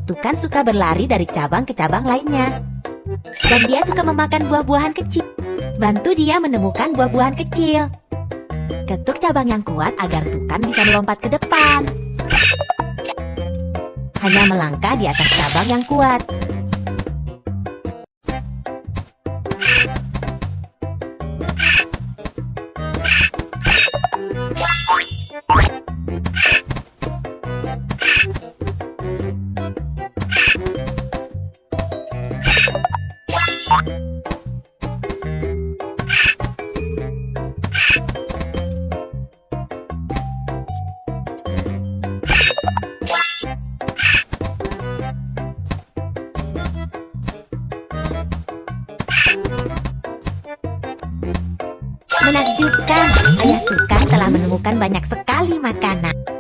Tukan suka berlari dari cabang ke cabang lainnya. Dan dia suka memakan buah-buahan kecil. Bantu dia menemukan buah-buahan kecil. Ketuk cabang yang kuat agar Tukan bisa melompat ke depan. Hanya melangkah di atas cabang yang kuat. Menakjubkan, ayah Tukan telah menemukan banyak sekali makanan.